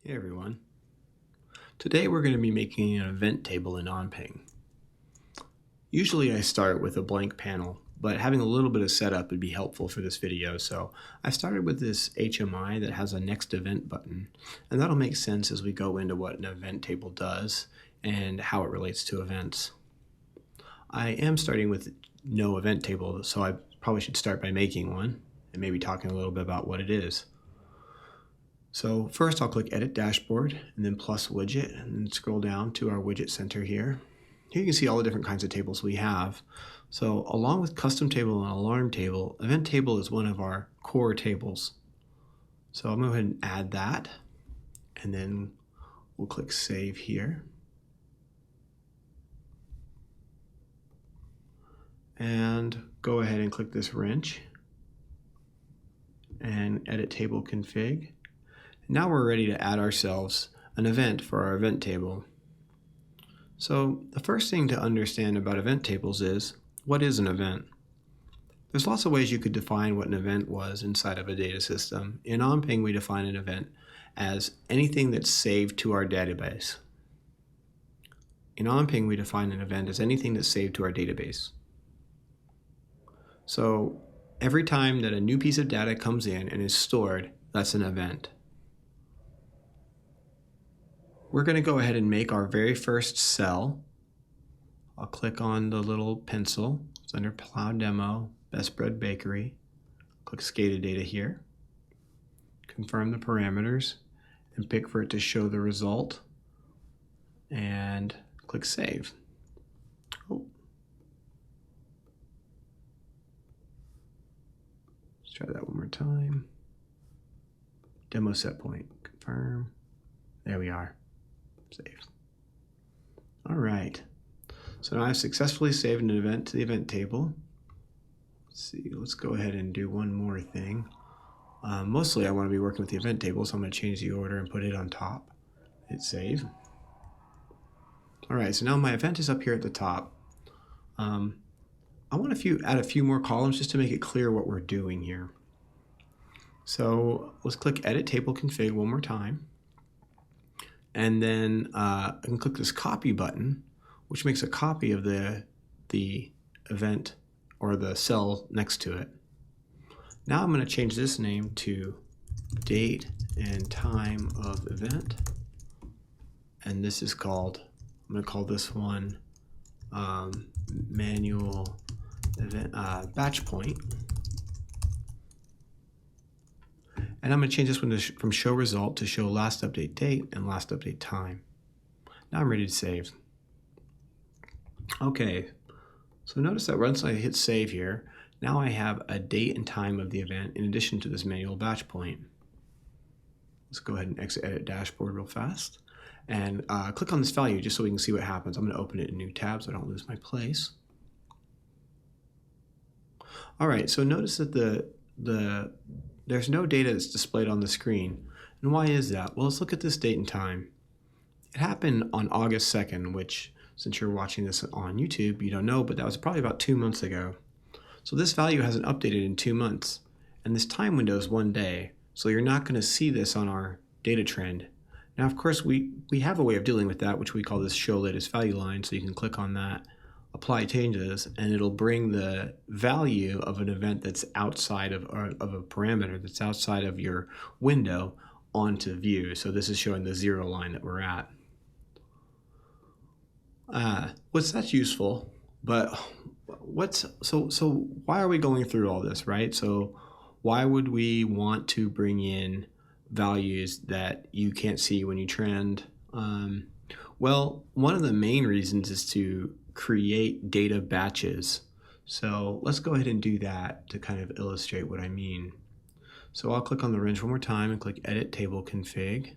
Hey everyone. Today we're going to be making an event table in OnPing. Usually I start with a blank panel, but having a little bit of setup would be helpful for this video. So I started with this HMI that has a next event button, and that'll make sense as we go into what an event table does and how it relates to events. I am starting with no event table, so I probably should start by making one and maybe talking a little bit about what it is. So first I'll click Edit Dashboard and then plus Widget and then scroll down to our widget center here. Here you can see all the different kinds of tables we have. So along with custom table and alarm table, event table is one of our core tables. So I'm going to go ahead and add that, and then we'll click Save here. And go ahead and click this wrench and Edit Table Config. Now we're ready to add ourselves an event for our event table. So the first thing to understand about event tables is, what is an event? There's lots of ways you could define what an event was inside of a data system. In OnPing, we define an event as anything that's saved to our database. In OnPing, we define an event as anything that's saved to our database. So every time that a new piece of data comes in and is stored, that's an event. We're going to go ahead and make our very first cell. I'll click on the little pencil. It's under Plow Demo, Best Bread Bakery. Click SCADA data here. Confirm the parameters and pick for it to show the result. And click Save. Oh. Let's try that one more time. Demo set point. Confirm. There we are. Saved. All right. So now I've successfully saved an event to the event table. Let's see. Let's go ahead and do one more thing. Mostly I want to be working with the event table, so I'm going to change the order and put it on top. Hit save. All right. So now my event is up here at the top. I want to add a few more columns just to make it clear what we're doing here. So let's click Edit Table Config one more time. And then I can click this copy button, which makes a copy of the event or the cell next to it. Now I'm going to change this name to date and time of event. And this is called, I'm going to call this one manual event batch point. And I'm going to change this one from show result to show last update date and last update time. Now I'm ready to save. Okay, so notice that once I hit save here, now I have a date and time of the event in addition to this manual batch point. Let's go ahead and exit Edit Dashboard real fast and click on this value just so we can see what happens. I'm going to open it in a new tab so I don't lose my place. All right, so notice that there's no data that's displayed on the screen. And why is that? Well, let's look at this date and time. It happened on August 2nd, which, since you're watching this on YouTube, you don't know, but that was probably about 2 months ago. So this value hasn't updated in 2 months. And this time window is 1 day. So you're not going to see this on our data trend. Now, of course, we have a way of dealing with that, which we call this show latest value line. So you can click on that, apply changes, and it'll bring the value of an event that's outside of a parameter that's outside of your window onto view. So this is showing the 0 line that we're at. That's useful, but so why are we going through all this, right? So why would we want to bring in values that you can't see when you trend? Well, one of the main reasons is to create data batches. So let's go ahead and do that to kind of illustrate what I mean. So I'll click on the wrench one more time and click Edit Table Config.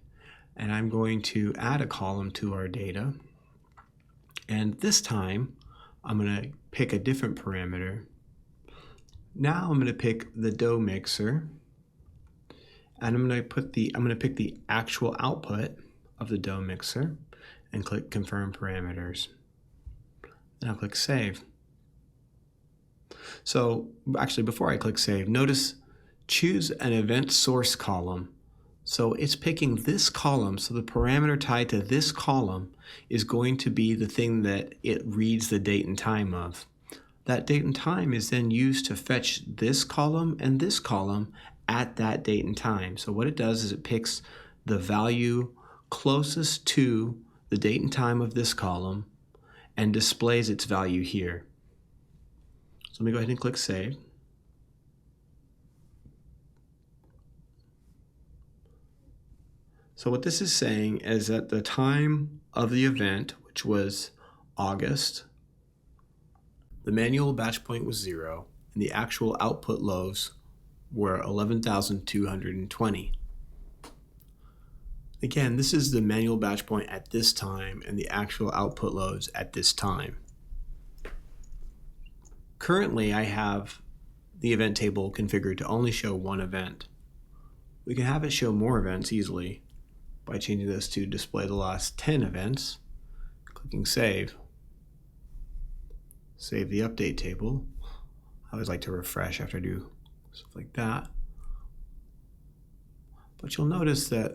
And I'm going to add a column to our data. And this time, I'm going to pick a different parameter. Now I'm going to pick the dough mixer. And I'm going to pick the actual output of the dough mixer and click Confirm Parameters. And I'll click Save. So actually, before I click Save, notice choose an event source column So it's picking this column, so the parameter tied to this column is going to be the thing that it reads the date and time of. That date and time is then used to fetch this column and this column at that date and time. So what it does is it picks the value closest to the date and time of this column and displays its value here. So let me go ahead and click Save. So what this is saying is that the time of the event, which was August, the manual batch point was 0, and the actual output lows were 11,220. Again, this is the manual batch point at this time and the actual output lows at this time. Currently, I have the event table configured to only show one event. We can have it show more events easily by changing this to display the last 10 events, clicking Save. Save the update table. I always like to refresh after I do stuff like that. But you'll notice that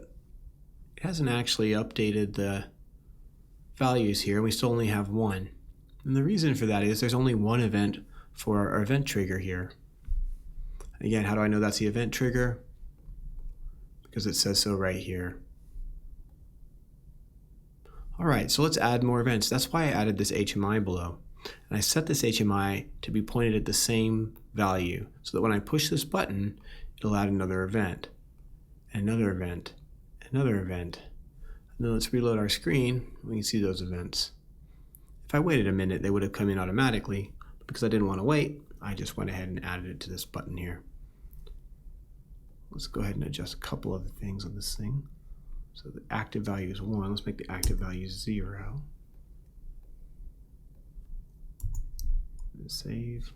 it hasn't actually updated the values here. We still only have one. And the reason for that is there's only one event for our event trigger here. Again, how do I know that's the event trigger? Because it says so right here. All right, so let's add more events. That's why I added this HMI below. And I set this HMI to be pointed at the same value so that when I push this button, it'll add another event, another event, another event. And then let's reload our screen. We can see those events. If I waited a minute, they would have come in automatically. But because I didn't want to wait, I just went ahead and added it to this button here. Let's go ahead and adjust a couple other things on this thing. So the active value is 1. Let's make the active value 0. And save.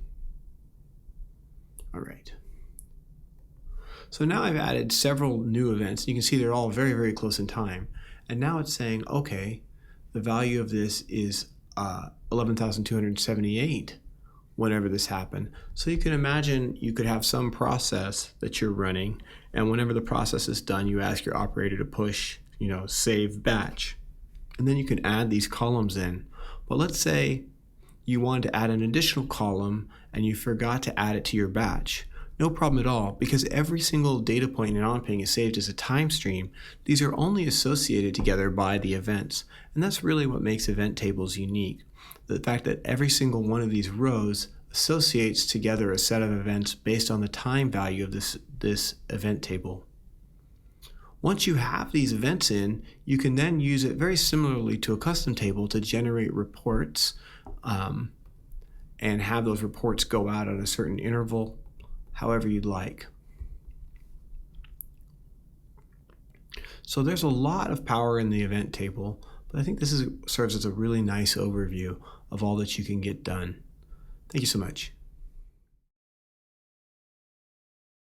All right. So now I've added several new events. You can see they're all very, very close in time. And now it's saying, okay, the value of this is 11,278 whenever this happened. So you can imagine you could have some process that you're running, and whenever the process is done, you ask your operator to push, save batch. And then you can add these columns in. But let's say you wanted to add an additional column and you forgot to add it to your batch. No problem at all, because every single data point in OnPing is saved as a time stream. These are only associated together by the events. And that's really what makes event tables unique. The fact that every single one of these rows associates together a set of events based on the time value of this event table. Once you have these events in, you can then use it very similarly to a custom table to generate reports and have those reports go out at a certain interval, however you'd like. So there's a lot of power in the event table, but I think this serves as a really nice overview of all that you can get done. Thank you so much.